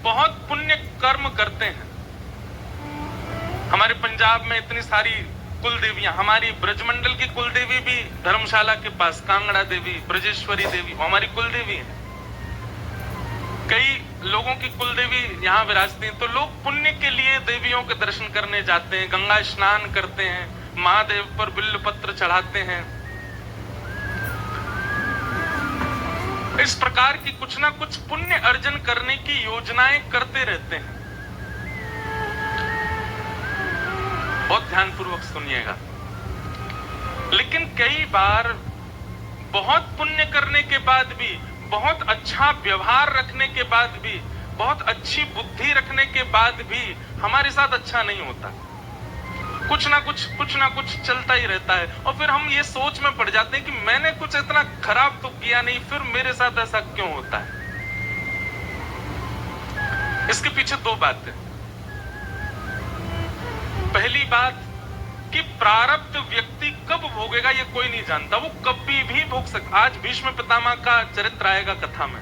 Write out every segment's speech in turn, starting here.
बहुत पुण्य कर्म करते हैं। हमारे पंजाब में इतनी सारी कुल देवियां, हमारी ब्रजमंडल की कुल देवी भी धर्मशाला के पास कांगड़ा देवी, ब्रजेश्वरी देवी, वो हमारी कुल देवी है। कई लोगों की कुल देवी यहाँ विराजती हैं। तो लोग पुण्य के लिए देवियों के दर्शन करने जाते हैं, गंगा स्नान करते हैं, महादेव पर बिल्व पत्र चढ़ाते हैं। इस प्रकार की कुछ ना कुछ पुण्य अर्जन करने की योजनाएं करते रहते हैं। बहुत ध्यानपूर्वक सुनिएगा। लेकिन कई बार बहुत पुण्य करने के बाद भी, बहुत अच्छा व्यवहार रखने के बाद भी, बहुत अच्छी बुद्धि रखने के बाद भी हमारे साथ अच्छा नहीं होता। कुछ ना कुछ चलता ही रहता है और फिर हम ये सोच में पड़ जाते हैं कि मैंने कुछ इतना खराब तो किया नहीं, फिर मेरे साथ ऐसा क्यों होता है। इसके पीछे दो बातें। पहली बात कि प्रारब्ध व्यक्ति कब भोगेगा ये कोई नहीं जानता, वो कभी भी भोग सकता। आज भीष्म पितामह का चरित्र आएगा कथा में।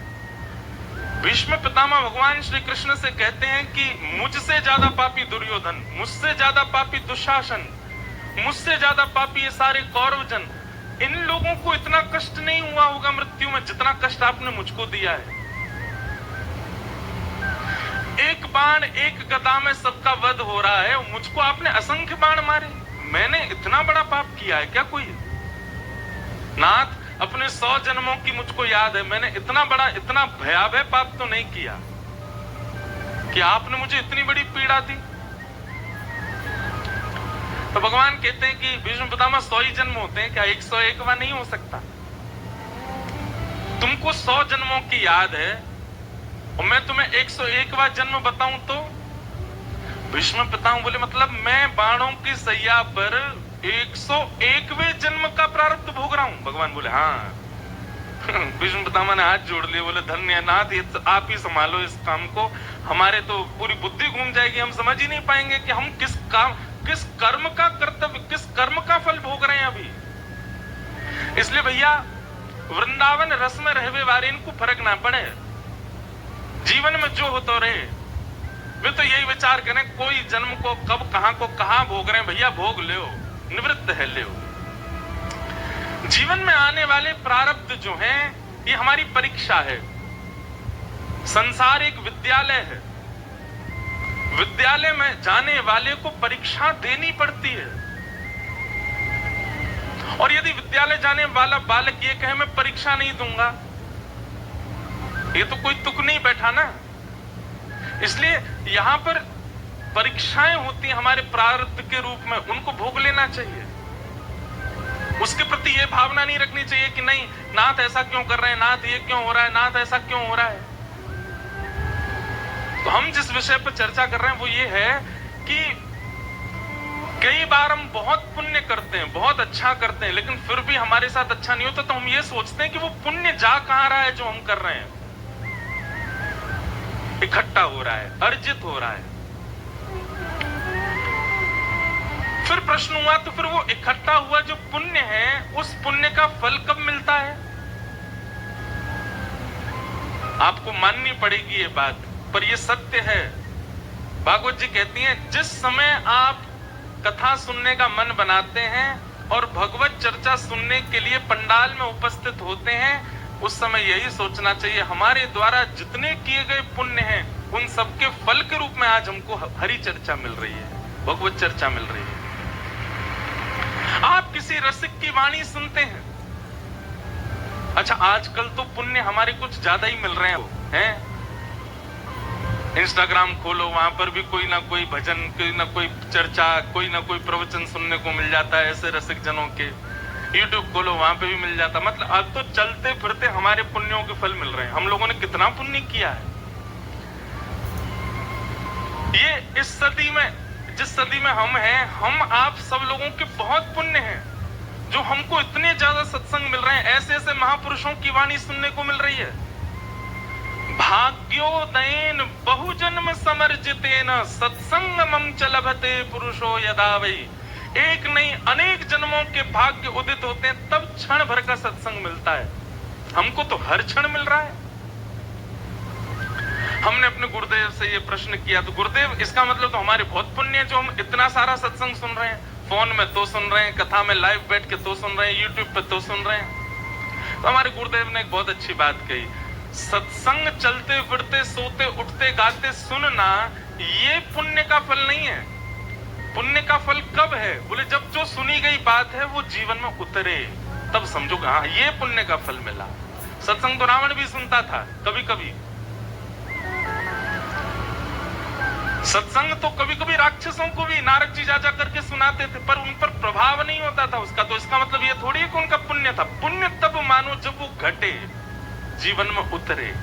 भीष्म पितामह भगवान श्री कृष्ण से कहते हैं कि मुझसे ज्यादा पापी दुर्योधन, मुझसे ज्यादा पापी दुशासन, मुझसे ज्यादा पापी ये सारे कौरवजन, इन लोगों को इतना कष्ट नहीं हुआ होगा मृत्यु में जितना कष्ट आपने मुझको दिया है। एक बाण एक गदा में सबका वध हो रहा है, मुझको आपने असंख्य बाण मारे। मैंने इतना बड़ा पाप किया है क्या कोई? नाथ, अपने 100 जन्मों की मुझको याद है, मैंने इतना बड़ा, इतना भयावह पाप तो नहीं किया कि आपने मुझे इतनी बड़ी पीड़ा दी। तो भगवान कहते हैं कि भीष्म पितामह 100 ही जन्म होते हैं क्या? 101वां नहीं हो सकता। तुमको 100 जन्मों की याद है और मैं तुम्हें 101वां जन्म बताऊं तो? भीष्म पितामह बोले मतलब मैं बाणों की सैया पर 101वें जन्म का प्रारब्ध भोग रहा हूं। भगवान बोले हाँ। भीष्म पितामह ने हाथ जोड़ लिए, बोले धन्य नाथ, ये आप ही संभालो इस काम को, हमारे तो पूरी बुद्धि घूम जाएगी, हम समझ ही नहीं पाएंगे कि हम किस कर्म का कर्तव्य, किस कर्म का फल भोग रहे हैं अभी। इसलिए भैया वृंदावन रस में रहवे वाले इनको फर्क ना पड़े, जीवन में जो हो तो रहे। वे तो यही विचार करें कोई जन्म को कब कहां को कहां भोग रहे हैं, भैया भोग लो, निवृत्त है लो। जीवन में आने वाले प्रारब्ध जो हैं ये हमारी परीक्षा है। संसार एक विद्यालय है, विद्यालय में जाने वाले को परीक्षा देनी पड़ती है। और यदि विद्यालय जाने वाला बालक ये कहे मैं परीक्षा नहीं दूंगा, ये तो कोई तुक नहीं बैठा ना। इसलिए यहां पर परीक्षाएं होती हैं हमारे प्रारब्ध के रूप में, उनको भोग लेना चाहिए। उसके प्रति ये भावना नहीं रखनी चाहिए कि नहीं नाथ ऐसा क्यों कर रहे हैं, नाथ ये क्यों हो रहा है, नाथ ऐसा क्यों हो रहा है। तो हम जिस विषय पर चर्चा कर रहे हैं वो ये है कि कई बार हम बहुत पुण्य करते हैं, बहुत अच्छा करते हैं, लेकिन फिर भी हमारे साथ अच्छा नहीं होता। तो हम ये सोचते हैं कि वो पुण्य जा कहां रहा है जो हम कर रहे हैं, इकट्ठा हो रहा है, अर्जित हो रहा है। फिर प्रश्न हुआ तो फिर वो इकट्ठा हुआ जो पुण्य है उस पुण्य का फल कब मिलता है? आपको माननी पड़ेगी ये बात, पर ये सत्य है। भागवत जी कहती हैं जिस समय आप कथा सुनने का मन बनाते हैं और भगवत चर्चा सुनने के लिए पंडाल में उपस्थित होते हैं, उस समय यही सोचना चाहिए हमारे द्वारा जितने किए गए पुण्य हैं उन सबके फल के रूप में आज हमको हरि चर्चा मिल रही है, भगवत चर्चा मिल रही है। आप किसी रसिक की वाणी सुनते हैं, अच्छा आजकल तो पुण्य हमारे कुछ ज्यादा ही मिल रहे हैं। इंस्टाग्राम खोलो, वहां पर भी कोई ना कोई भजन, कोई ना कोई चर्चा, कोई ना कोई प्रवचन सुनने को मिल जाता है ऐसे रसिक जनों के। यूट्यूब खोलो, वहां पे भी मिल जाता। मतलब अब तो चलते फिरते हमारे पुण्यों के फल मिल रहे हैं। हम लोगों ने कितना पुण्य किया है। ये इस सदी में, जिस सदी में हम हैं, हम आप सब लोगों के बहुत पुण्य हैं जो हमको इतने ज्यादा सत्संग मिल रहे हैं, ऐसे ऐसे महापुरुषों की वाणी सुनने को मिल रही है। भाग्योदयेन बहुजन्म समर्जितेन सत्संगमं च लभते पुरुषो यदा वै। एक नहीं अनेक जन्मों के भाग्य उदित होते हैं तब क्षण भर का सत्संग मिलता है। हमको तो हर क्षण मिल रहा है। हमने अपने गुरुदेव से ये प्रश्न किया, तो गुरुदेव इसका मतलब तो हमारे बहुत पुण्य है जो हम इतना सारा सत्संग सुन रहे हैं, फोन में तो सुन रहे हैं, कथा में लाइव बैठ के तो सुन रहे हैं, यूट्यूब पे तो सुन रहे हैं। तो हमारे गुरुदेव ने एक बहुत अच्छी बात कही, सत्संग चलते फिरते सोते उठते गाते सुनना ये पुण्य का फल नहीं है। पुण्य का फल कब है? बोले जब जो सुनी गई बात है वो जीवन में उतरे, तब समझो हाँ ये पुण्य का फल मिला। सत्संग तो रावण भी सुनता था कभी कभी, सत्संग तो कभी कभी राक्षसों को भी नारद जी जा जा करके सुनाते थे, पर उन पर प्रभाव नहीं होता था उसका। तो इसका मतलब ये थोड़ी है कि उनका पुण्य था। पुण्य तब मानो जब वो घटे, जीवन में उतरे।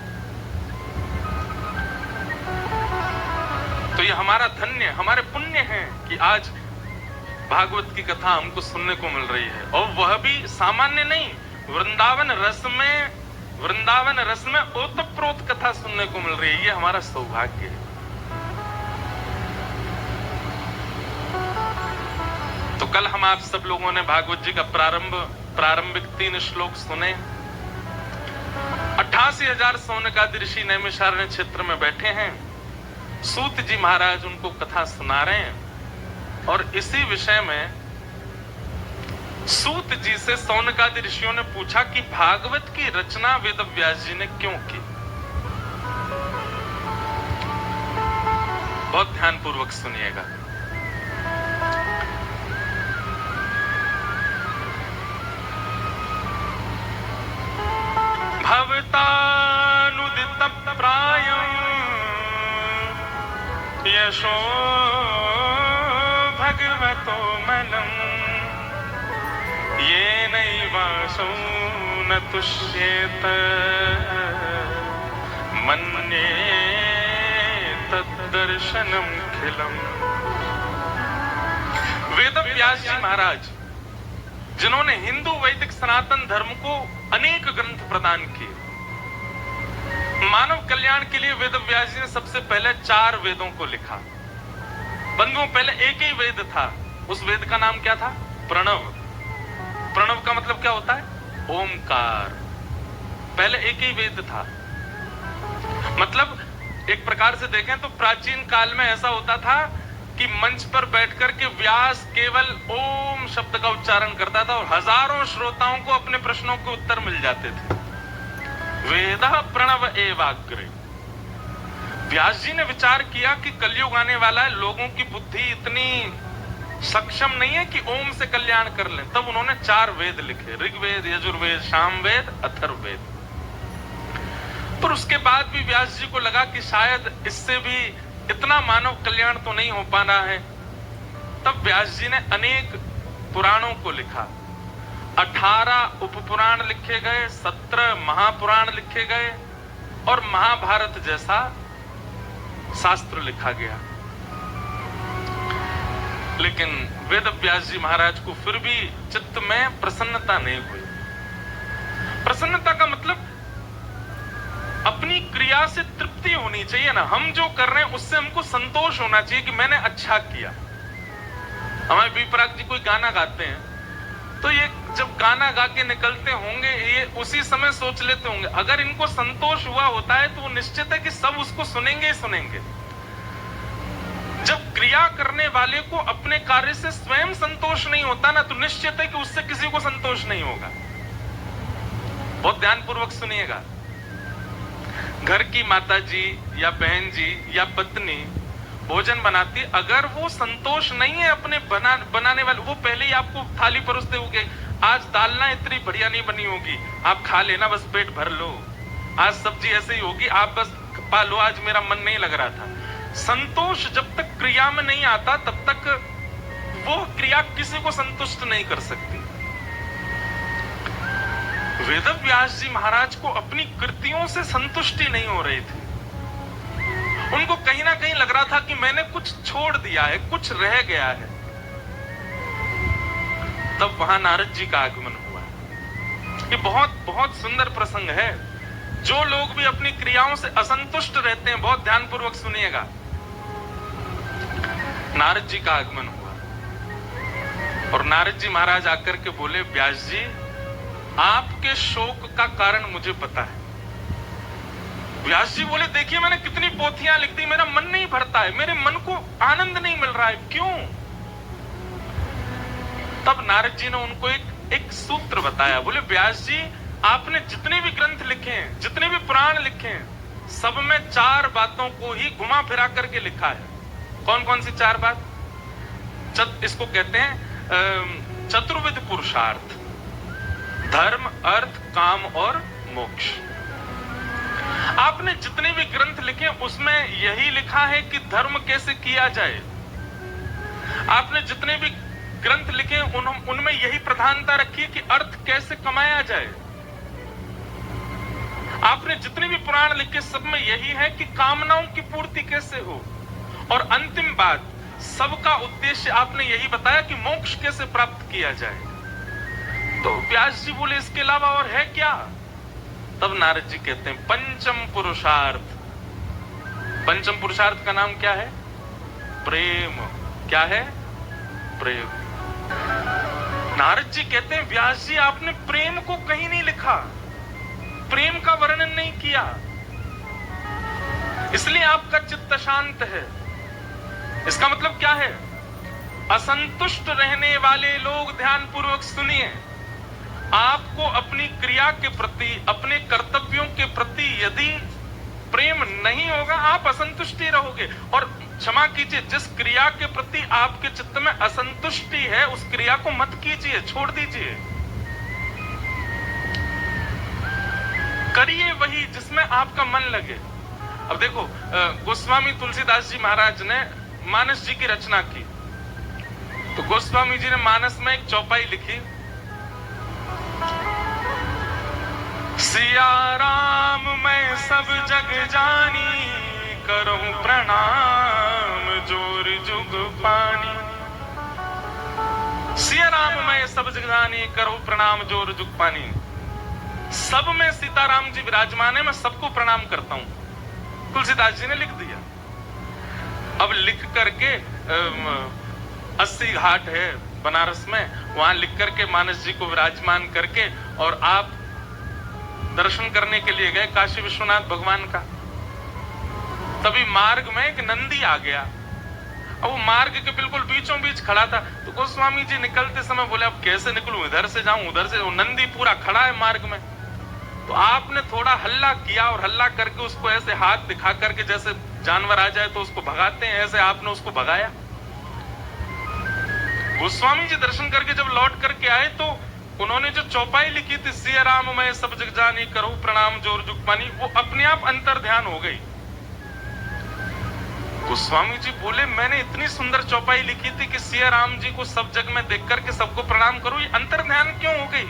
तो ये हमारा धन्य, हमारे पुण्य है कि आज भागवत की कथा हमको सुनने को मिल रही है, और वह भी सामान्य नहीं, वृंदावन रस में ओतप्रोत कथा सुनने को मिल रही है। ये हमारा सौभाग्य है। तो कल हम आप सब लोगों ने भागवत जी का प्रारंभिक 3 श्लोक सुने। 88,000 सौनकादि ऋषि नैमिषारण्य क्षेत्र में बैठे हैं, सूत जी महाराज उनको कथा सुना रहे हैं, और इसी विषय में सूत जी से सौनकादि ऋषियों ने पूछा कि भागवत की रचना वेद व्यास जी ने क्यों की। बहुत ध्यानपूर्वक सुनिएगा। भवतानुदित प्रायं यशो भगवतो मनम् येनैवासौ न तुष्येत मन्ये तद्दर्शनम् खिलम्। वेद व्यास जी महाराज जिन्होंने हिंदू वैदिक सनातन धर्म को अनेक ग्रंथ प्रदान किए, मानव कल्याण के लिए वेद व्यास जी ने सबसे पहले 4 वेदों को लिखा। बंधुओं पहले एक ही वेद था, उस वेद का नाम क्या था? प्रणव। प्रणव का मतलब क्या होता है? ओमकार। पहले एक ही वेद था। मतलब एक प्रकार से देखें तो प्राचीन काल में ऐसा होता था कि मंच पर बैठकर के व्यास केवल ओम शब्द का उच्चारण करता था और हजारों श्रोताओं को अपने प्रश्नों के उत्तर मिल जाते थे। वेदः प्रणव एवाग्रे। व्यास जी ने विचार किया कि कलयुग आने वाला है, लोगों की बुद्धि इतनी सक्षम नहीं है कि ओम से कल्याण कर लें, तब उन्होंने 4 वेद लिखे, ऋग्वेद, यजुर्वेद, सामवेद, अथर्ववेद। पर उसके बाद भी व्यास जी को लगा कि शायद इससे भी इतना मानव कल्याण तो नहीं हो पा रहा है। तब व्यास जी ने अनेक पुराणों को लिखा। 18 उपपुराण लिखे गए, 17 महापुराण लिखे गए, और महाभारत जैसा शास्त्र लिखा गया। लेकिन वेद व्यास जी महाराज को फिर भी चित्त में प्रसन्नता नहीं हुई। प्रसन्नता का मतलब अपनी क्रिया से तृप्ति होनी चाहिए ना। हम जो कर रहे हैं उससे हमको संतोष होना चाहिए कि मैंने अच्छा किया। हमारे विपराग जी कोई गाना गाते हैं तो ये जब गाना गा के निकलते होंगे, ये उसी समय सोच लेते होंगे अगर इनको संतोष हुआ होता है तो वो निश्चित है कि सब उसको सुनेंगे ही सुनेंगे। जब क्रिया करने वाले को अपने कार्य से स्वयं संतोष नहीं होता ना, तो निश्चित है कि उससे किसी को संतोष नहीं होगा। बहुत ध्यानपूर्वक सुनिएगा। घर की माता जी या बहन जी या पत्नी भोजन बनाती, अगर वो संतोष नहीं है अपने बनाने वाले, वो पहले ही आपको थाली परोसते होंगे, आज दाल ना इतनी बढ़िया नहीं बनी होगी, आप खा लेना, बस पेट भर लो। आज सब्जी ऐसे ही होगी, आप बस पा लो, आज मेरा मन नहीं लग रहा था। संतोष जब तक क्रिया में नहीं आता तब तक वो क्रिया किसी को संतुष्ट नहीं कर सकती। वेद व्यास जी महाराज को अपनी कृतियों से संतुष्टि नहीं हो रही थी। उनको कहीं ना कहीं लग रहा था कि मैंने कुछ छोड़ दिया है, कुछ रह गया है। तब वहां नारद जी का आगमन हुआ। ये बहुत बहुत सुंदर प्रसंग है। जो लोग भी अपनी क्रियाओं से असंतुष्ट रहते हैं, बहुत ध्यानपूर्वक सुनिएगा। नारद जी का आगमन हुआ और नारद जी महाराज आकर के बोले, व्यास जी आपके शोक का कारण मुझे पता है। व्यास जी बोले देखिए मैंने कितनी पोथियां लिख दी, मेरा मन नहीं भरता है, मेरे मन को आनंद नहीं मिल रहा है, क्यों? तब नारद जी ने उनको एक सूत्र बताया। बोले व्यास जी आपने जितने भी ग्रंथ लिखे हैं, जितने भी पुराण लिखे हैं, सब में 4 बातों को ही घुमा फिरा करके लिखा है। कौन कौन सी 4 बात? इसको कहते हैं चतुर्विध पुरुषार्थ, धर्म, अर्थ, काम और मोक्ष। आपने जितने भी ग्रंथ लिखे उसमें यही लिखा है कि धर्म कैसे किया जाए। आपने जितने भी ग्रंथ लिखे उनमें यही प्रधानता रखी है कि अर्थ कैसे कमाया जाए। आपने जितने भी पुराण लिखे सब में यही है कि कामनाओं की पूर्ति कैसे हो। और अंतिम बात, सबका उद्देश्य आपने यही बताया कि मोक्ष कैसे प्राप्त किया जाए। तो व्यास जी बोले इसके अलावा और है क्या? तब नारद जी कहते हैं पंचम पुरुषार्थ। पंचम पुरुषार्थ का नाम क्या है? प्रेम। क्या है? प्रेम। नारद जी कहते हैं व्यास जी आपने प्रेम को कहीं नहीं लिखा, प्रेम का वर्णन नहीं किया, इसलिए आपका चित्त शांत है। इसका मतलब क्या है? असंतुष्ट रहने वाले लोग ध्यान पूर्वक सुनिए, आपको अपनी क्रिया के प्रति, अपने कर्तव्यों के प्रति यदि प्रेम नहीं होगा आप असंतुष्ट ही रहोगे। और क्षमा कीजिए, जिस क्रिया के प्रति आपके चित्त में असंतुष्टि है उस क्रिया को मत कीजिए, छोड़ दीजिए। करिए वही जिसमें आपका मन लगे। अब देखो गोस्वामी तुलसीदास जी महाराज ने मानस जी की रचना की, तो गोस्वामी जी ने मानस में एक चौपाई लिखी, सिया राम मैं सब जग जानी, करूं प्रणाम जोर जुग पानी। सिया राम मैं सब जग जानी, करूं प्रणाम जोर जुग पानी। सब में सीताराम जी विराजमान है, मैं सबको प्रणाम करता हूं। तुलसीदास जी ने लिख दिया। अब लिख करके 80 घाट है बनारस में, वहां लिख करके मानस जी को विराजमान करके और आप दर्शन करने के लिए गए काशी विश्वनाथ भगवान का। तभी मार्ग में एक नंदी आ गया, अब वो मार्ग के बिल्कुल बीचों बीच खड़ा था। तो गोस्वामी जी निकलते समय बोले अब कैसे निकलूं, इधर से जाऊं उधर से, वो नंदी पूरा खड़ा है मार्ग में। तो आपने थोड़ा हल्ला किया और हल्ला करके उसको ऐसे हाथ दिखा करके, जैसे जानवर आ जाए तो उसको भगाते हैं, ऐसे आपने उसको भगाया। गोस्वामी जी दर्शन करके जब लौट करके आए तो उन्होंने जो चौपाई लिखी थी, सिया राम मैं सब जग जानी, करूं प्रणाम जोर जुग पानी, वो अपने आप अंतर ध्यान हो गई। गोस्वामी जी बोले मैंने इतनी सुंदर चौपाई लिखी थी कि सिया राम जी को सब जग में देख करके सबको प्रणाम करूं, ये अंतर ध्यान क्यों हो गई?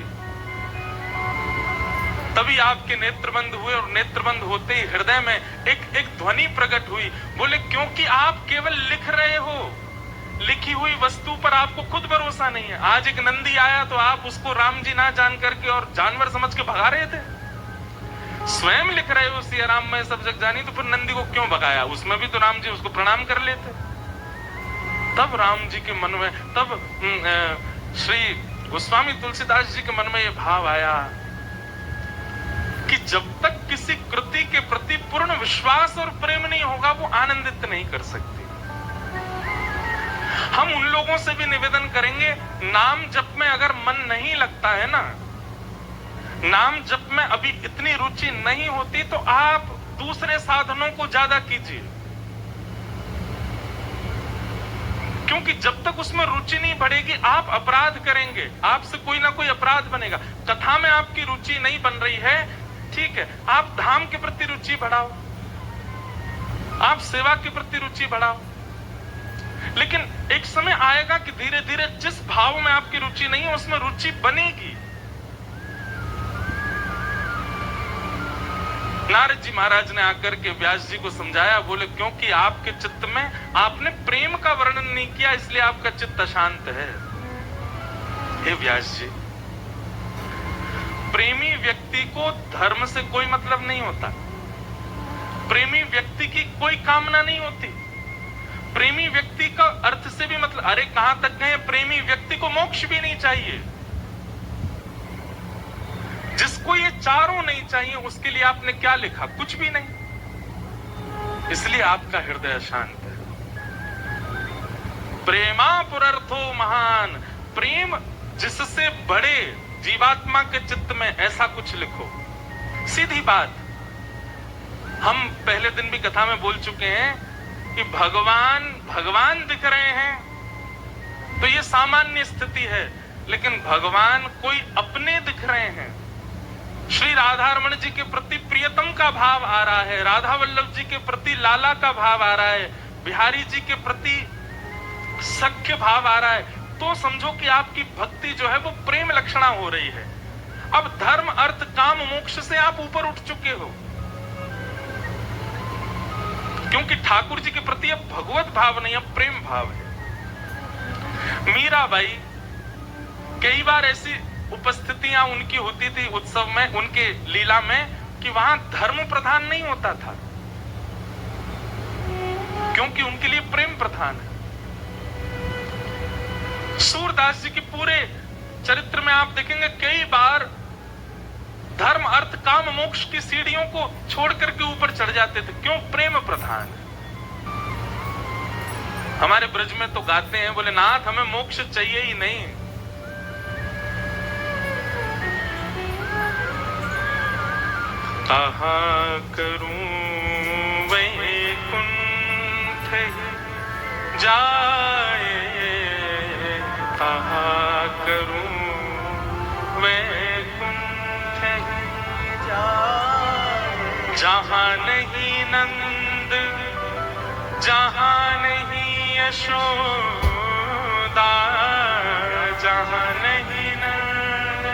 तभी आपके नेत्रबंद हुए और नेत्रबंद होते ही हृदय में एक ध्वनि प्रकट हुई। बोले क्योंकि आप केवल लिख रहे हो, लिखी हुई वस्तु पर आपको खुद भरोसा नहीं है। आज एक नंदी आया तो आप उसको राम जी ना जान करके और जानवर समझ के भगा रहे थे। स्वयं लिख रहे हो सिया राम मैं सब जग जानी, तो फिर नंदी को क्यों भगाया? उसमें भी तो राम जी उसको प्रणाम कर लेते। तब राम जी के मन में, तब श्री गोस्वामी तुलसीदास जी के मन में यह भाव आया कि जब तक किसी कृति के प्रति पूर्ण विश्वास और प्रेम नहीं होगा वो आनंदित नहीं कर सकती। हम उन लोगों से भी निवेदन करेंगे, नाम जप में अगर मन नहीं लगता है ना, नाम जप में अभी इतनी रुचि नहीं होती, तो आप दूसरे साधनों को ज्यादा कीजिए, क्योंकि जब तक उसमें रुचि नहीं बढ़ेगी आप अपराध करेंगे, आपसे कोई ना कोई अपराध बनेगा। कथा में आपकी रुचि नहीं बन रही है, ठीक है, आप धाम के प्रति रुचि बढ़ाओ, आप सेवा के प्रति रुचि बढ़ाओ। लेकिन एक समय आएगा कि धीरे धीरे जिस भाव में आपकी रुचि नहीं है उसमें रुचि बनेगी। नारद जी महाराज ने आकर के व्यास जी को समझाया, बोले क्योंकि आपके चित्त में आपने प्रेम का वर्णन नहीं किया, इसलिए आपका चित्त अशांत है। हे व्यास जी, प्रेमी व्यक्ति को धर्म से कोई मतलब नहीं होता, प्रेमी व्यक्ति की कोई कामना नहीं होती, प्रेमी व्यक्ति का अर्थ से भी मतलब, अरे कहां तक गए, प्रेमी व्यक्ति को मोक्ष भी नहीं चाहिए। जिसको ये चारों नहीं चाहिए उसके लिए आपने क्या लिखा? कुछ भी नहीं। इसलिए आपका हृदय अशांत है। प्रेमा पुरर्थो महान, प्रेम जिससे बड़े जीवात्मा के चित्त में, ऐसा कुछ लिखो। सीधी बात, हम पहले दिन भी कथा में बोल चुके हैं कि भगवान दिख रहे हैं तो ये सामान्य स्थिति है, लेकिन भगवान कोई अपने दिख रहे हैं। श्री राधारमण जी के प्रति प्रियतम का भाव आ रहा है, राधा वल्लभ जी के प्रति लाला का भाव आ रहा है, बिहारी जी के प्रति सख्य भाव आ रहा है, तो समझो कि आपकी भक्ति जो है वो प्रेम लक्षणा हो रही है। अब धर्म अर्थ काम मोक्ष से आप ऊपर उठ चुके हो, क्योंकि ठाकुर जी के प्रति अब भगवत भाव नहीं, अब प्रेम भाव है। मीराबाई, कई बार ऐसी उपस्थितियां उनकी होती थी उत्सव में, उनके लीला में, कि वहां धर्म प्रधान नहीं होता था, क्योंकि उनके लिए प्रेम प्रधान है। सूरदास जी के पूरे चरित्र में आप देखेंगे कई बार धर्म अर्थ काम मोक्ष की सीढ़ियों को छोड़ करके ऊपर चढ़ जाते थे, क्यों? प्रेम प्रधान है। हमारे ब्रज में तो गाते हैं, बोले नाथ हमें मोक्ष चाहिए ही नहीं। कहाँ करूं वैकुंठ जाए, कहाँ करूं वैकुंठ जाए, जहाँ नहीं नंद, जहाँ नहीं यशोदा, जहाँ नहीं नंद,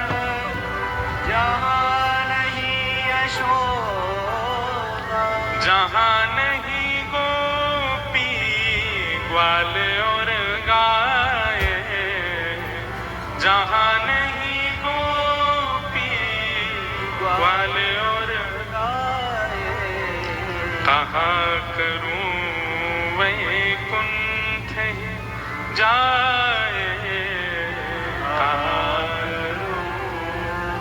जहाँ नहीं यशोदा, जहाँ नहीं गोपी ग्वाल और गाय, जहाँ नहीं गोपी ग्वाल और गाय, कहाँ करूं वैकुंठ जाए, कहाँ करूं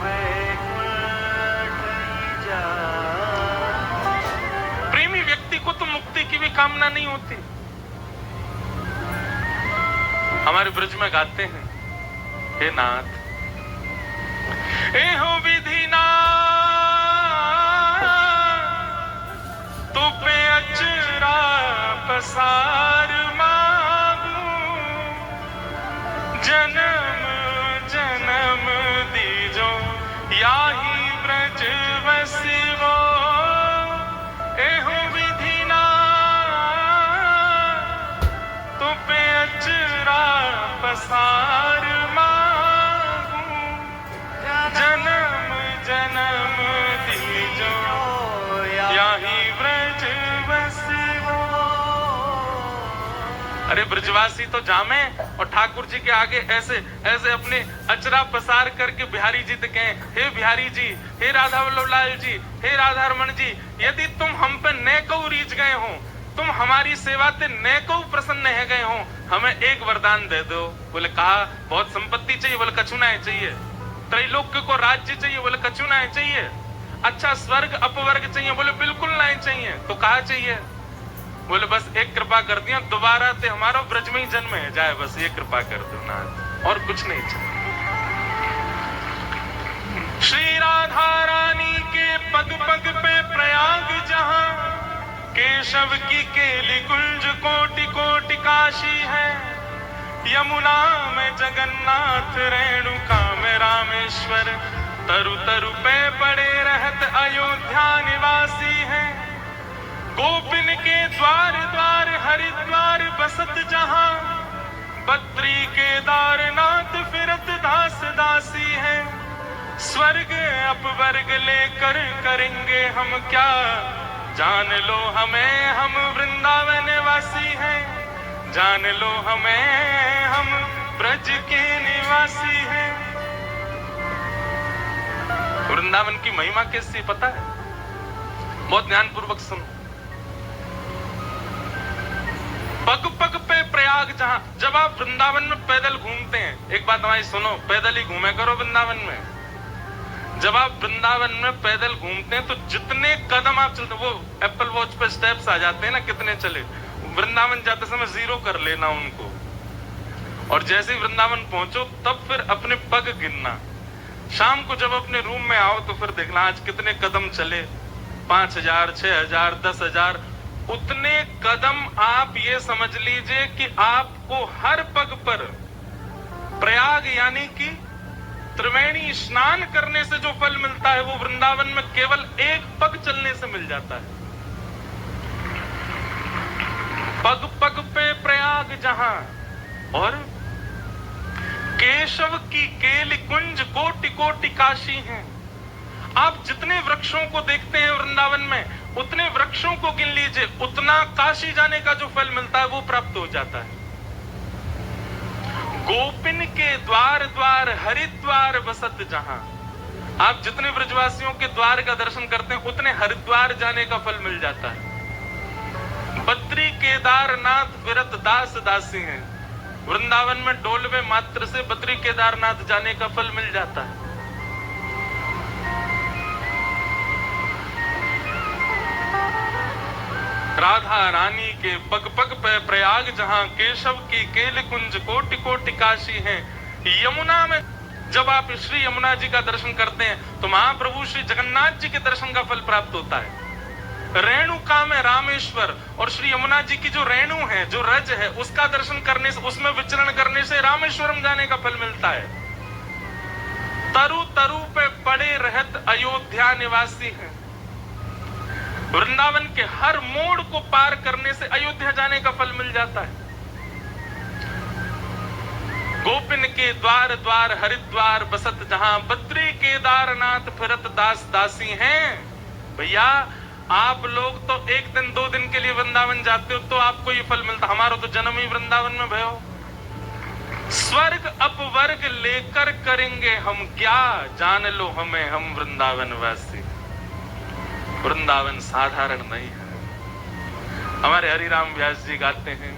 वैकुंठ जाए। प्रेमी व्यक्ति को तो मुक्ति की भी कामना नहीं होती। हमारे ब्रज में गाते हैं, हे नाथ एहो विधि नाथ, तो पे अचरा पसार मांगू, जन्म जन्म दीजो याही ब्रज बसिवो, एहो विधि नाथ, तो पे अचरा पसार मांगू, जन्म जन्म दीजो याही ब्रज बसिवो। अरे ब्रजवासी तो जामे और ठाकुर जी के आगे ऐसे ऐसे अपने अचरा पसार करके बिहारी जी तक कहें, हे बिहारी जी, हे राधा वल्लभ लाल जी, हे राधारमण जी, यदि तुम हम पे नेको रीझ गए हो, तुम हमारी सेवा से नेको प्रसन्न है गए हो, हमें एक वरदान दे दो। बोले कहा बहुत संपत्ति चाहिए? बोले कछु ना चाहिए। त्रैलोक्य को राज्य चाहिए? बोले कछु ना चाहिए। अच्छा स्वर्ग अपवर्ग चाहिए? बोले बिल्कुल नहीं चाहिए। तो कहा चाहिए? बोले बस एक कृपा कर दिया, दोबारा ते हमारा ब्रज में ही जन्म है जाए, बस ये कृपा कर दो ना, और कुछ नहीं चाहिए। श्री राधा रानी के पग पग पे प्रयाग जहां, केशव की केली कुंज कोटि कोटि काशी है, यमुना में जगन्नाथ, रेणुका में रामेश्वर, तरु तरु पे पड़े रहत अयोध्या निवासी है। गोपिन के द्वार द्वार हरिद्वार बसत जहां, बद्री केदारनाथ फिरत दास दासी है। स्वर्ग अपवर्ग लेकर करेंगे हम क्या, जान लो हमें हम वृंदावन वासी हैं, जान लो हमें हम ब्रज के निवासी हैं। वृंदावन की महिमा कैसी पता है? बहुत ध्यान पूर्वक सुनो। पग पग पे प्रयाग जहां, जब आप वृंदावन में पैदल घूमते हैं, एक बात हमारी सुनो, पैदल ही घूमे करो वृंदावन में। जब आप वृंदावन में पैदल घूमते हैं तो जितने कदम आप चलते, वो एप्पल वॉच पे स्टेप्स आ जाते हैं ना, कितने चले। वृंदावन जाते समय 0 कर लेना उनको, और जैसे ही वृंदावन पहुंचो तब फिर अपने पग गिनना। शाम को जब अपने रूम में आओ तो फिर देखना आज कितने कदम चले, 5000, 6000, 10,000। उतने कदम आप ये समझ लीजिए कि आपको हर पग पर प्रयाग यानी कि त्रिवेणी स्नान करने से जो फल मिलता है वो वृंदावन में केवल एक पग चलने से मिल जाता है। पग पग पे प्रयाग जहां, और केशव की केली कुंज कोटि कोटि काशी हैं। आप जितने वृक्षों को देखते हैं वृंदावन में, उतने वृक्षों को गिन लीजिए, उतना काशी जाने का जो फल मिलता है वो प्राप्त हो जाता है। गोपिन के द्वार द्वार हरिद्वार बसत जहां, आप जितने ब्रजवासियों के द्वार का दर्शन करते हैं उतने हरिद्वार जाने का फल मिल जाता है। बद्री केदारनाथ विरत दास दासी हैं, वृंदावन में डोलवे मात्र से बद्री केदारनाथ जाने का फल मिल जाता है। राधा रानी के पग पग पे प्रयाग जहां, केशव की केल कुंज कोटि कोटि काशी हैं। यमुना में जब आप श्री यमुना जी का दर्शन करते हैं तो महाप्रभु श्री जगन्नाथ जी के दर्शन का फल प्राप्त होता है। रेणुका में रामेश्वर, और श्री यमुना जी की जो रेणु है, जो रज है, उसका दर्शन करने से, उसमें विचरण करने से रामेश्वरम जाने का फल मिलता है। तरु तरु पे पड़े रहत अयोध्या निवासी हैं, वृंदावन के हर मोड़ को पार करने से अयोध्या जाने का फल मिल जाता है। गोपिन के द्वार द्वार हरिद्वार बसत जहां, बद्री केदारनाथ फिरत दास दासी हैं। भैया आप लोग तो 1 दिन 2 दिन के लिए वृंदावन जाते हो तो आपको ये फल मिलता, हमारा तो जन्म ही वृंदावन में भयो। स्वर्ग अपवर्ग लेकर करेंगे हम क्या, जान लो हमें हम वृंदावन वासी। वृंदावन साधारण नहीं है। हमारे हरिराम व्यास जी गाते हैं,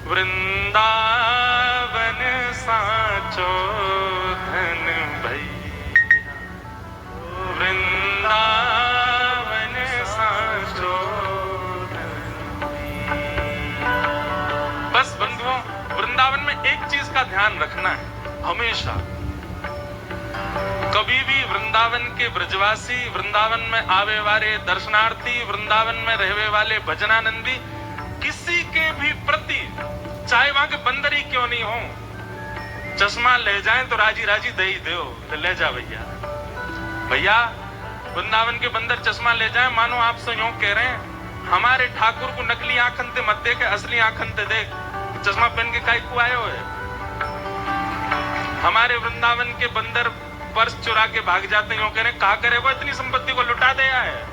वृंदावन साचो धन भैया, वृंदावन साचो धन भैया। बस बंधुओं, वृंदावन में एक चीज का ध्यान रखना है हमेशा, कभी भी वृंदावन के ब्रजवासी, वृंदावन में आवे वाले दर्शनार्थी, वृंदावन में रहने वाले भजनानंदी, किसी के भी प्रति, चाहे वहां के बंदर ही क्यों नहीं हो, चश्मा ले जाएं तो राजी राजी दे ही दो, ले जा भैया। भैया वृंदावन के बंदर चश्मा ले जाएं, मानो आपसे यूं कह रहे हैं हमारे ठाकुर को नकली आंखन ते मत देख, असली आंखन ते देख, चश्मा पहन के काहे को आए हो है। हमारे वृंदावन के बंदर पर्स चुरा के भाग जाते हैं, कह रहे कहा करे वो इतनी संपत्ति को लुटा दिया है।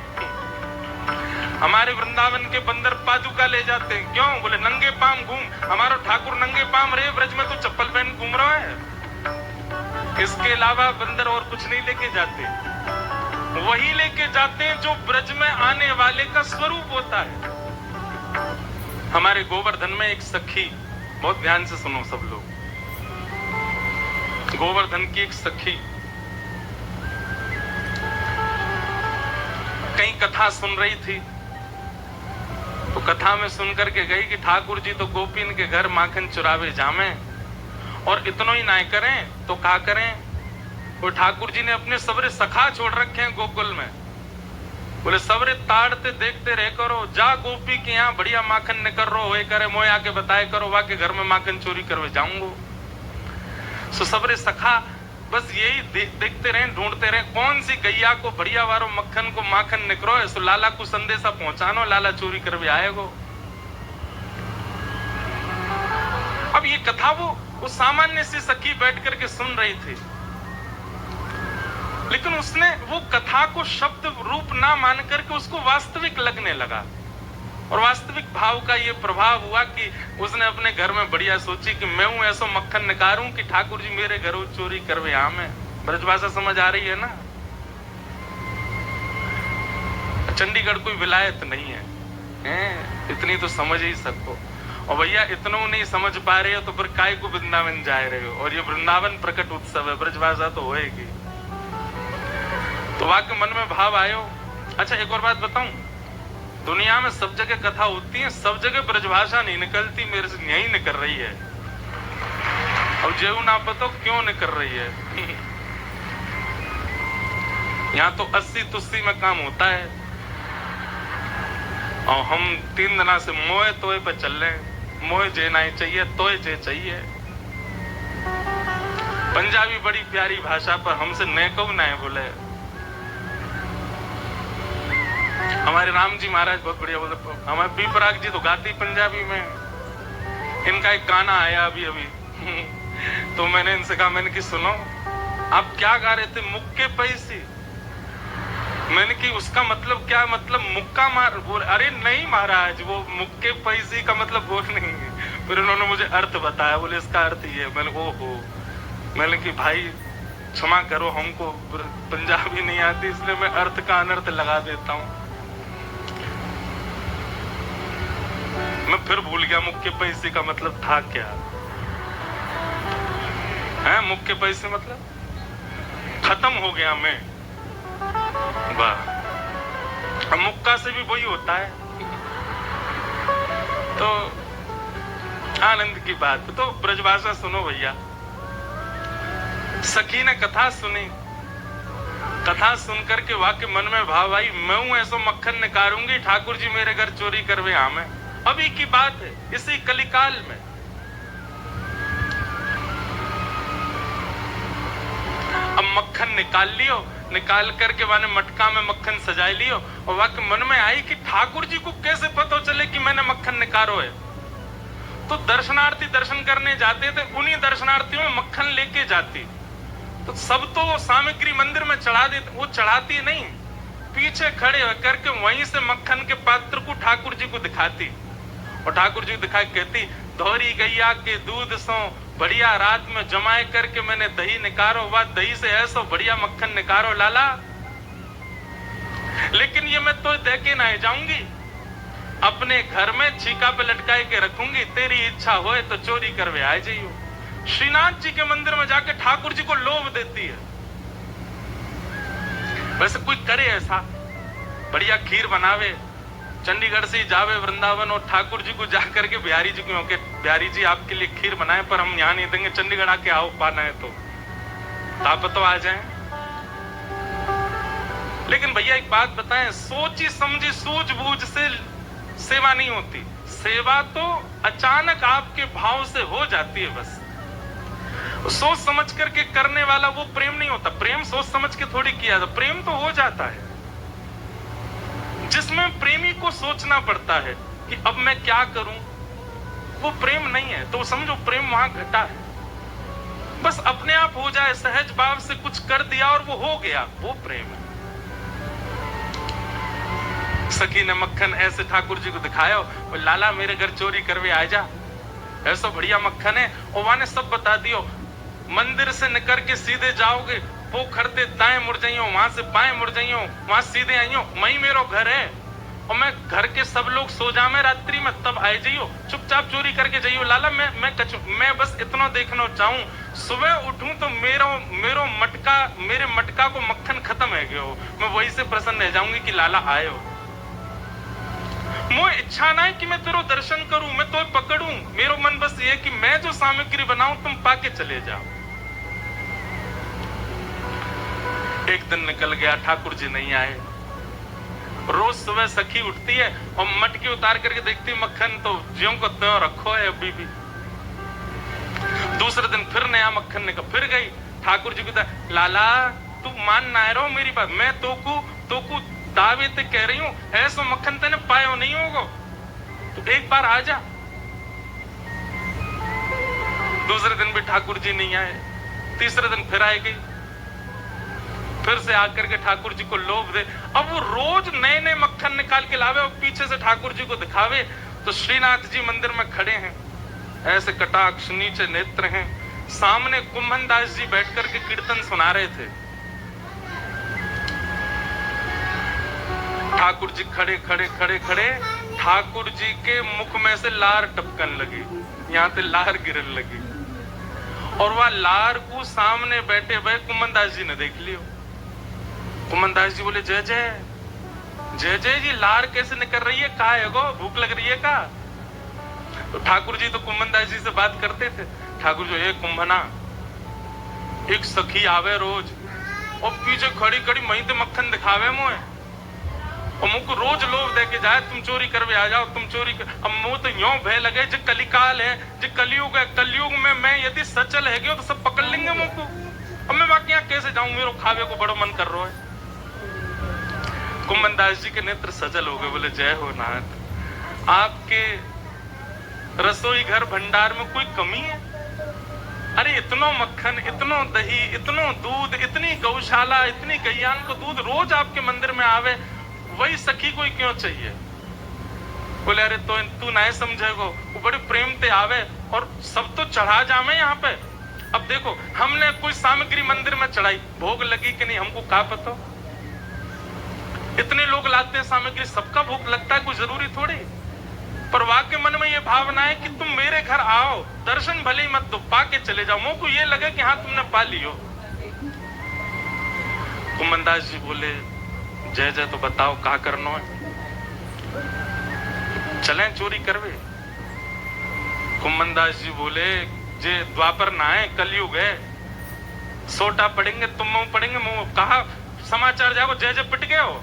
हमारे वृंदावन के बंदर पादुका ले जाते हैं, क्यों? बोले नंगे पाम घूम, हमारा ठाकुर नंगे पाम रहे ब्रज में, तो चप्पल पहन घूम रहा है। इसके अलावा बंदर और कुछ नहीं लेके जाते, वही लेके जाते हैं जो ब्रज में आने वाले का स्वरूप होता है। हमारे गोवर्धन में एक सखी, बहुत ध्यान से सुनो सब लोग, गोवर्धन की एक सखी कहीं कथा सुन रही थी, तो कथा में सुन करके गई कि ठाकुर जी तो गोपीन के घर माखन चुरावे जामे, और इतना ही ना करें तो क्या करें, वो ठाकुर जी ने अपने सबरे सखा छोड़ रखे हैं गोकुल में। बोले सबरे ताड़ते देखते रह करो, जा गोपी के यहाँ बढ़िया माखन निकल रो हुए करे, मोए आके बताए करो, वहां के घर में माखन चोरी करवे जाऊंगो। सो सबरे सखा बस यही देखते रहे, ढूंढते रहे कौन सी गैया को बढ़िया वारो मक्खन को माखन निकरो है, सो लाला को संदेशा पहुंचानो, लाला चोरी करवे आएगो। अब ये कथा वो सामान्य सी सखी बैठ करके सुन रही थी, लेकिन उसने वो कथा को शब्द रूप ना मान करके उसको वास्तविक लगने लगा, और वास्तविक भाव का ये प्रभाव हुआ कि उसने अपने घर में बढ़िया सोची कि मैं हूं ऐसा मक्खन निकालूं कि ठाकुर जी मेरे घरों चोरी करवे आमे। ब्रजभाषा समझ आ रही है ना? चंडीगढ़ कोई विलायत नहीं है, इतनी तो समझ ही सको। और भैया इतना नहीं समझ पा रहे हो तो फिर काय को वृंदावन जा रहे हो, और ये वृंदावन प्रकट उत्सव है, ब्रजभाषा तो होएगी। तो वाकई मन में भाव आयो। अच्छा एक और बात बताऊं, दुनिया में सब जगह कथा होती है, सब जगह ब्रजभाषा नहीं निकलती, मेरे से यही निकल रही है। और जेऊ ना पता क्यों निकल रही है। यहाँ तो 80 तुस्सी में काम होता है और हम 3 दिना से मोए तोए पे चल रहे हैं। मोए जे नहीं चाहिए, तोए जे चाहिए। पंजाबी बड़ी प्यारी भाषा पर हमसे न कहो न बोले। हमारे राम जी महाराज बहुत बढ़िया बोले। हमारे पी पराग जी तो गाती पंजाबी में। इनका एक गाना आया अभी अभी तो मैंने इनसे कहा, मैंने कि सुनो आप क्या गा रहे थे, मुक्के पैसी। मैंने कि उसका मतलब क्या, मतलब मुक्का मार। बोल अरे नहीं महाराज, वो मुक्के पैसी का मतलब वो नहीं है। फिर उन्होंने मुझे अर्थ बताया, बोले इसका अर्थ ये है। मैंने ओहो, मैंने कि भाई क्षमा करो, हमको पंजाबी नहीं आती, इसलिए मैं अर्थ का अनर्थ लगा देता हूं। मैं फिर भूल गया मुक्के पैसे का मतलब था क्या है। मुक्के पैसे मतलब खत्म हो गया मैं। वाह, मुक्का से भी वही होता है। तो आनंद की बात। तो ब्रजभाषा सुनो भैया। सखी ने कथा सुनी, कथा सुनकर के वाकई मन में भाव आई, मैं हूं ऐसो मक्खन निकारूंगी, ठाकुर जी मेरे घर चोरी करवे आमे। अभी की बात है, इसी कलिकाल में। अब मक्खन निकाल लियो, निकाल करके माने मटका में मक्खन सजाई लियो, और वाकई मन में आई कि ठाकुर जी को कैसे पता चले कि मैंने मक्खन निकारो है। तो दर्शनार्थी दर्शन करने जाते थे, उन्हीं दर्शनार्थियों में मक्खन लेके जाती। तो सब तो सामग्री मंदिर में चढ़ा देते, वो चढ़ाती नहीं, पीछे खड़े होकर के वहीं से मक्खन के पात्र को ठाकुर जी को दिखाती। और ठाकुर जी दिखा कहती, धोरी गैया के दूध सो बढ़िया रात में जमाए करके मैंने दही निकारो, वह दही से ऐसा बढ़िया मक्खन निकारो लाला। लेकिन ये मैं तो दे के ना जाऊंगी, अपने घर में छीका पे लटकाए के रखूंगी, तेरी इच्छा होए तो चोरी करवे आ जाइयो। श्रीनाथ जी के मंदिर में जाके ठाकुर जी को लोभ देती है। वैसे कोई करे ऐसा, बढ़िया खीर बनावे, चंडीगढ़ से जावे वृंदावन और ठाकुर जी को जाकर के बिहारी जी को के बिहारी जी आपके लिए खीर बनाए, पर हम यहाँ नहीं देंगे, चंडीगढ़ आके आओ, पाना है तो आप तो आ जाएं। लेकिन भैया एक बात बताएं, सोची समझी सूझबूझ से सेवा नहीं होती। सेवा तो अचानक आपके भाव से हो जाती है। बस सोच समझ करके करने वाला वो प्रेम नहीं होता। प्रेम सोच समझ के थोड़ी किया था, प्रेम तो हो जाता है। जिसमें प्रेमी को सोचना पड़ता है कि अब मैं क्या करूं, वो प्रेम नहीं है। तो समझो प्रेम वहां घटा है। बस अपने आप हो जाए, सहज भाव से कुछ कर दिया और वो हो गया, वो प्रेम है। सखी ने मक्खन ऐसे ठाकुर जी को दिखाया, वो लाला मेरे घर चोरी करवे आ जा, ऐसा बढ़िया मक्खन है। और वहां ने सब बता दियो, मंदिर से निकल के सीधे जाओगे, पोखर ते दाएं मुड़ जाइयो, वहां से बाएं मुड़ जाइयो, वहां सीधे आइयो, वही मेरो घर है। और मैं घर के सब लोग सो जामे रात्रि में, तब आए जाइयो, चुपचाप चोरी करके जाइयो लाला। मैं बस इतना देखना चाहूं, सुबह उठूं तो मेरे मटका को मक्खन खत्म है गयो, मैं वही से प्रसन्न रह जाऊंगी कि लाला आयो। मोह इच्छा ना है कि मैं तेरो दर्शन करूं, मैं तो पकड़ूं। मेरो मन बस ये कि मैं जो सामग्री बनाऊं तुम पाके चले जाओ। एक दिन निकल गया, ठाकुर जी नहीं आए। रोज सुबह सखी उठती है और मटकी उतार करके देखती मक्खन तो ज्यों को त्यों रखो है अभी भी। दूसरे दिन फिर नया मक्खन निकल, फिर गई ठाकुर जी को, लाला तू मान ना रहो मेरी बात, मैं तोकू दावे ते कह रही हूं, ऐसा मक्खन तेने पायो नहीं होगा, तो एक बार आ जा। दूसरे दिन भी ठाकुर जी नहीं आए, तीसरे दिन फिर आएगी, फिर से आकर के ठाकुर जी को लोभ दे। अब वो रोज नए नए मक्खन निकाल के लावे और पीछे से ठाकुर जी को दिखावे। तो श्रीनाथ जी मंदिर में खड़े हैं, ऐसे कटाक्ष नीचे नेत्र हैं, सामने कुंभन दास जी बैठ करके कीर्तन सुना रहे थे। ठाकुर जी खड़े खड़े खड़े खड़े, ठाकुर जी के मुख में से लार टपकन लगी, यहाँ से लार गिरने लगी। और वह लार को सामने बैठे हुए कुंभन दास जी ने देख लियो। कुमनदास जी बोले जय जय जय जय जी, लार कैसे निकल रही है, कहा है गो, भूख लग रही है का? तो ठाकुर जी तो कुमनदास जी से बात करते थे। ठाकुर जी, एक कुंभना, एक सखी आवे रोज और पीछे खड़ी खड़ी मही ते मक्खन दिखावे मोए और मुझको रोज लोभ दे के जाए, तुम चोरी करवे आ जाओ, तुम चोरी कर। अब मुंह तो यूं भय लगे जो कलिकाल है, जो कलयुग है, कलयुग में मैं यदि सचल है गयो तो सब पकड़ लेंगे मुझको। अब मैं बाकी यहाँ कैसे जाऊं, मेरे खावे को बड़ो मन कर रहा है। कुमनदास जी के नेत्र सजल हो गए, बोले जय हो नाथ, आपके रसोई घर भंडार में कोई कमी है? अरे इतनो मक्खन, इतनो दही, इतनो दूध, इतनी गौशाला, इतनी गैयान को दूध रोज आपके मंदिर में आवे, वही सखी कोई क्यों चाहिए? बोले अरे तो तू नहीं समझेगो, वो बड़े प्रेम ते आवे और सब तो चढ़ा जामे यहाँ पे। अब देखो, हमने कोई सामग्री मंदिर में चढ़ाई, भोग लगी कि नहीं हमको क्या पता? इतने लोग लाते हैं सामग्री, सबका भोग लगता है, कोई जरूरी थोड़ी। पर वाके मन में ये भावना है कि तुम मेरे घर आओ, दर्शन भले ही मत दो, पाके चले जाओ, मुझको ये लगे कि हाँ तुमने पा लियो। कुमनदास जी बोले जय जय, तो बताओ क्या करना है? चलें चोरी करवे? कुमनदास जी बोले जे द्वापर ना है, कलयुग है, सोटा पड़ेंगे, तुम मुंह पड़ेंगे, मुंह कहा समाचार जाओ, जय जय पिट गए हो।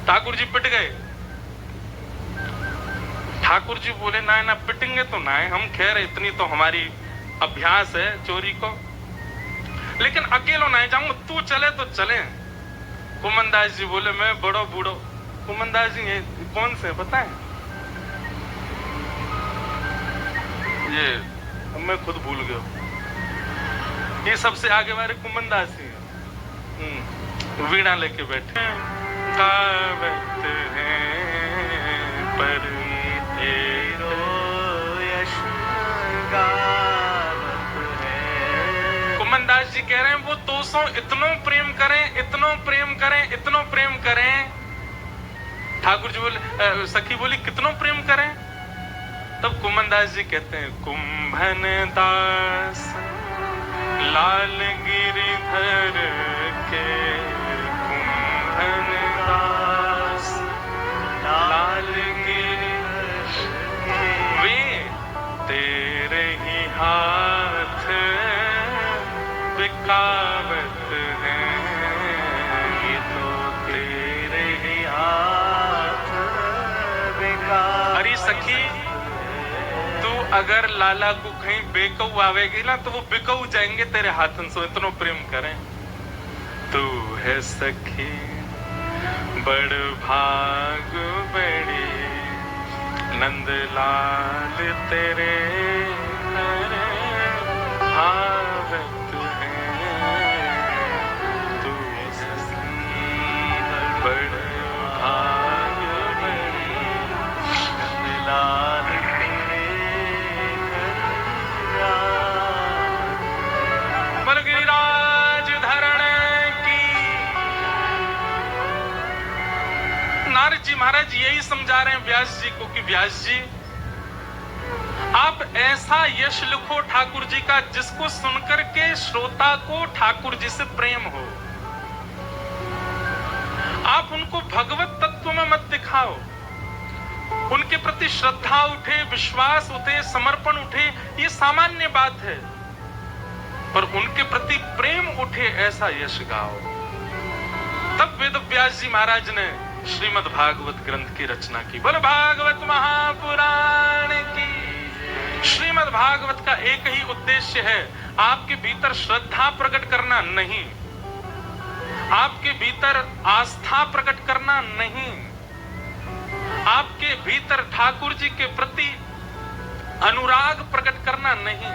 ठाकुर जी पिट गए। ठाकुर जी बोले ना ना पिटेंगे तो ना है, हम खैर इतनी तो हमारी अभ्यास है चोरी को, लेकिन अकेलो नहीं जाऊंगा, तू चले तो चले। कुमनदास जी बोले मैं बड़ो बूढ़ो। कुमनदास जी ये कौन से पता है? ये मैं खुद भूल गया। ये सबसे आगे वाले कुमनदास जी वीणा लेके बैठे, गावत है पर तेरो यश गावत है। कुमनदास जी कह रहे हैं वो 200 इतनो प्रेम करें, इतनो प्रेम करें, इतनो प्रेम करें। ठाकुर जी बोले, सखी बोली कितनो प्रेम करें? तब कुमनदास जी कहते हैं कुंभन दास लाल गिरिधर के, कुंभन दास लाल गिरिधर वे तेरे ही हाथ बिकावत है, ये तो तेरे ही हाथ बिकावत। अरे सखी, अगर लाला को कहीं बेकऊ आवेगी ना तो वो बिकऊ जाएंगे तेरे हाथन से, इतना प्रेम करें। तू है सखी बड़ भाग बड़ी, नंदलाल तेरे भावत है, तू सखी बड़ भाग बड़ी, नंदलाल गिरिराज धरण की। नारद जी महाराज यही समझा रहे हैं व्यास जी को कि व्यास जी आप ऐसा यश लिखो ठाकुर जी का जिसको सुनकर के श्रोता को ठाकुर जी से प्रेम हो। आप उनको भगवत तत्व में मत दिखाओ, उनके प्रति श्रद्धा उठे, विश्वास उठे, समर्पण उठे, ये सामान्य बात है, पर उनके प्रति प्रेम उठे ऐसा यश गाओ। तब वेद व्यास जी महाराज ने श्रीमद् भागवत ग्रंथ की रचना की। बोले भागवत महापुराण की। श्रीमद् भागवत का एक ही उद्देश्य है, आपके भीतर श्रद्धा प्रकट करना नहीं, आपके भीतर आस्था प्रकट करना नहीं, आपके भीतर ठाकुर जी के प्रति अनुराग प्रकट करना नहीं,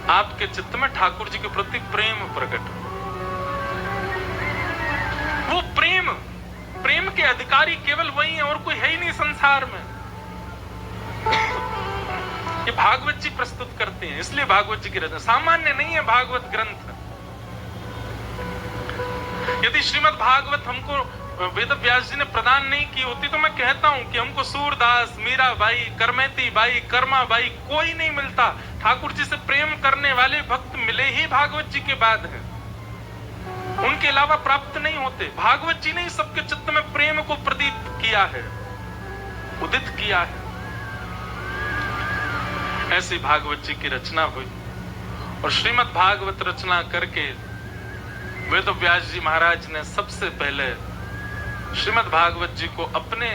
आपके चित्त में ठाकुर जी के प्रति प्रेम प्रकट हो। वो प्रेम, प्रेम के अधिकारी केवल वही है और कोई है ही नहीं संसार में। ये भागवत जी प्रस्तुत करते हैं, इसलिए भागवत जी की रचना सामान्य नहीं है। भागवत ग्रंथ यदि श्रीमद् भागवत हमको वेद व्यास जी ने प्रदान नहीं की होती तो मैं कहता हूं कि हमको सूरदास, मीराबाई, करमेती बाई, कर्मा बाई कोई नहीं मिलता। ठाकुर जी से प्रेम करने वाले भक्त मिले ही भागवत जी के बाद हैं। उनके अलावा प्राप्त नहीं होते। भागवत जी ने ही सबके चित्त में प्रेम को प्रदीप किया है, उदित किया है। ऐसी भागवत जी की रचना हुई और श्रीमद् भागवत रचना करके वेद व्यास जी महाराज ने सबसे पहले श्रीमद् भागवत जी को अपने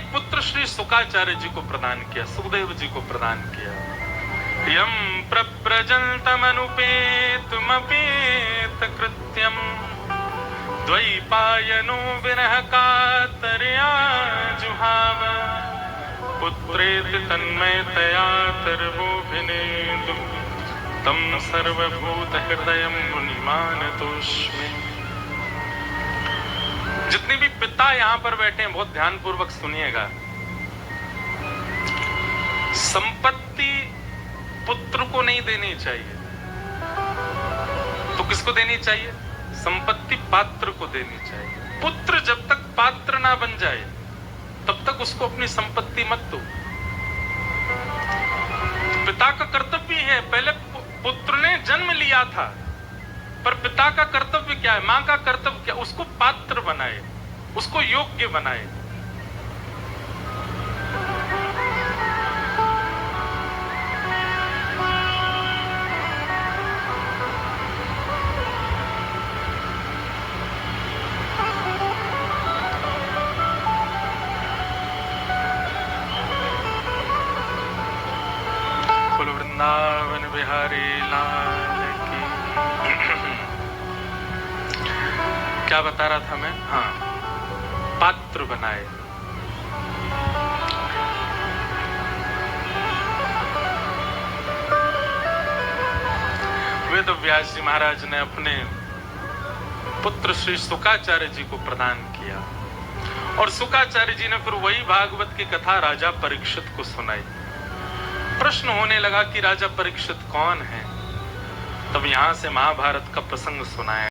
पुत्र श्री शुकाचार्य जी को प्रदान किया, सुखदेव जी को प्रदान किया। यम प्रव्रजन्तमनुपेतुमपेत कृत्यम द्वैपायनो विरह कातरया जुहाव पुत्रेति तन्मयतया तर्वोऽभिनेदु तं सर्वभूत हृदयं मुनिमानतोऽस्मि। जितने भी पिता यहां पर बैठे हैं बहुत ध्यानपूर्वक सुनिएगा। संपत्ति पुत्र को नहीं देनी चाहिए, तो किसको देनी चाहिए? संपत्ति पात्र को देनी चाहिए। पुत्र जब तक पात्र ना बन जाए तब तक उसको अपनी संपत्ति मत दो। पिता का कर्तव्य है, पहले पुत्र ने जन्म लिया था, पर पिता का कर्तव्य क्या है, मां का कर्तव्य क्या? उसको पात्र बनाए, उसको योग्य बनाए। वृंदावन बिहारी लाल की। क्या बता रहा था मैं? हाँ, पात्र बनाए। वेद व्यास जी महाराज ने अपने पुत्र श्री शुकाचार्य जी को प्रदान किया और शुकाचार्य जी ने फिर वही भागवत की कथा राजा परीक्षित को सुनाई। प्रश्न होने लगा कि राजा परीक्षित कौन है? तब यहां से महाभारत का प्रसंग सुनाया।